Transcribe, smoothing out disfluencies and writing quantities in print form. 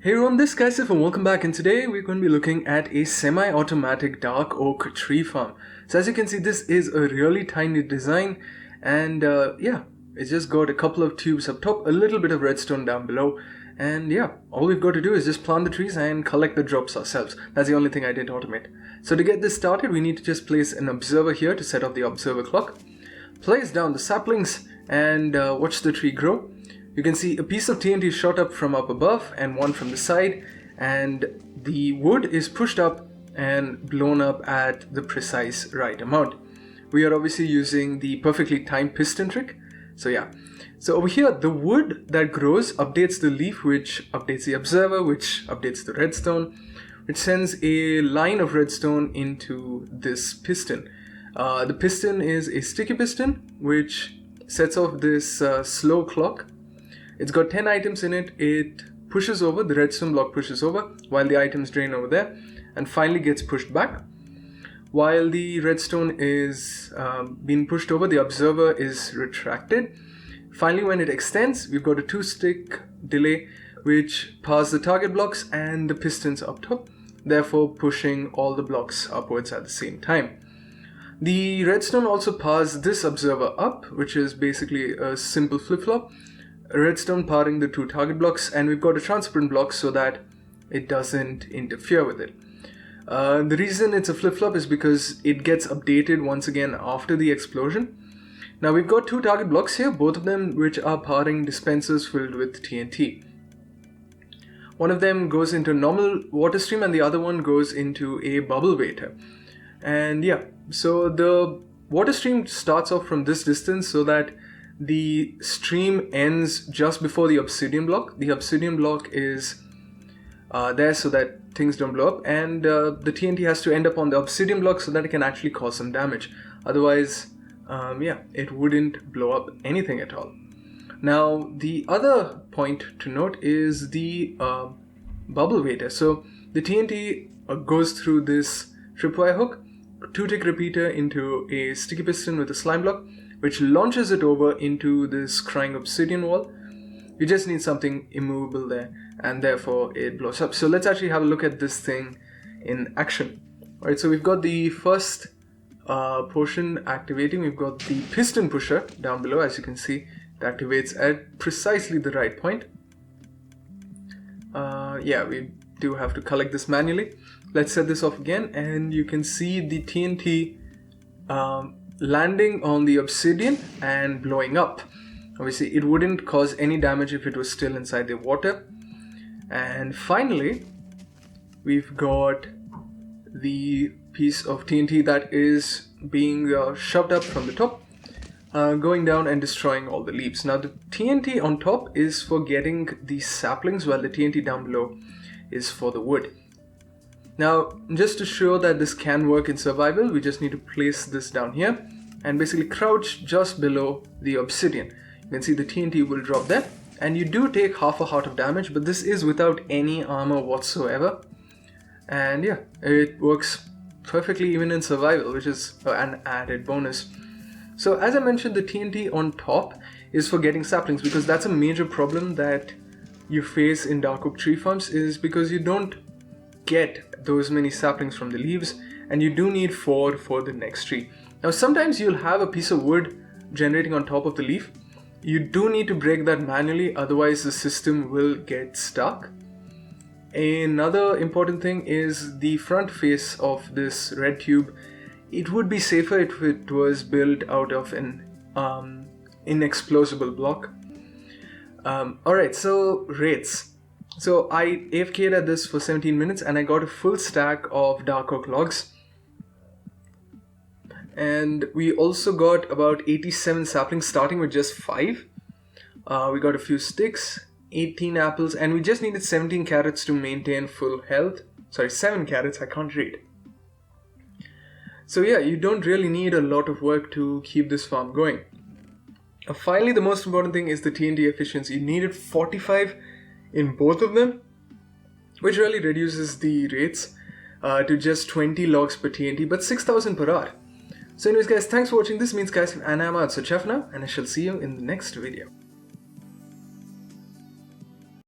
Hey everyone, this is Kaisif and welcome back, and today we're going to be looking at a semi-automatic dark oak tree farm. So as you can see, this is a really tiny design, and it's just got a couple of tubes up top, a little bit of redstone down below, and yeah, all we've got to do is just plant the trees and collect the drops ourselves. That's the only thing I didn't automate. So to get this started, we need to just place an observer here to set off the observer clock, place down the saplings, and watch the tree grow. You can see a piece of TNT shot up from up above and one from the side, and the wood is pushed up and blown up at the precise right amount. We are obviously using the perfectly timed piston trick. So over here, the wood that grows updates the leaf, which updates the observer, which updates the redstone, which sends a line of redstone into this piston. The piston is a sticky piston which sets off this slow clock. It's got 10 items in it. It pushes over, the redstone block pushes over while the items drain over there, and finally gets pushed back. While the redstone is being pushed over, the observer is retracted. Finally, when it extends, we've got a 2-stick delay which powers the target blocks and the pistons up top, therefore pushing all the blocks upwards at the same time. The redstone also powers this observer up, which is basically a simple flip-flop. Redstone powering the 2 target blocks, and we've got a transparent block so that it doesn't interfere with it. The reason it's a flip-flop is because it gets updated once again after the explosion. Now we've got 2 target blocks here, both of them which are powering dispensers filled with TNT. One of them goes into normal water stream and the other one goes into a bubble waiter. And so the water stream starts off from this distance so that the stream ends just before the obsidian block. The obsidian block is there so that things don't blow up, and the TNT has to end up on the obsidian block so that it can actually cause some damage. Otherwise, it wouldn't blow up anything at all. Now, the other point to note is the bubble waiter. So the TNT goes through this tripwire hook, 2-tick repeater into a sticky piston with a slime block, which launches it over into this crying obsidian wall. You just need something immovable there, and therefore it blows up. So let's actually have a look at this thing in action. Alright, so we've got the first portion activating. We've got the piston pusher down below. As you can see, it activates at precisely the right point. We do have to collect this manually. Let's set this off again, and you can see the TNT landing on the obsidian and blowing up. Obviously, it wouldn't cause any damage if it was still inside the water. And finally, we've got the piece of TNT that is being shoved up from the top, going down and destroying all the leaves. Now, the TNT on top is for getting the saplings, while the TNT down below is for the wood. Now, just to show that this can work in survival, we just need to place this down here and basically crouch just below the obsidian. You can see the TNT will drop there, and you do take half a heart of damage, but this is without any armor whatsoever. And it works perfectly even in survival, which is an added bonus. So as I mentioned, the TNT on top is for getting saplings, because that's a major problem that you face in dark oak tree farms, is because you don't get those many saplings from the leaves, and you do need 4 for the next tree. Now sometimes you'll have a piece of wood generating on top of the leaf. You do need to break that manually, otherwise the system will get stuck. Another important thing is the front face of this red tube. It would be safer if it was built out of an inexplosible block. Alright, so rates. So I AFK'd at this for 17 minutes and I got a full stack of dark oak logs. And we also got about 87 saplings, starting with just 5. We got a few sticks, 18 apples, and we just needed 17 carrots to maintain full health. Sorry, 7 carrots, I can't read. So you don't really need a lot of work to keep this farm going. Finally, the most important thing is the TNT efficiency. You needed 45 in both of them, which really reduces the rates to just 20 logs per TNT, but 6,000 per hour. So anyways guys, thanks for watching. This means guys, and I'm out. So ciao for now, and I shall see you in the next video.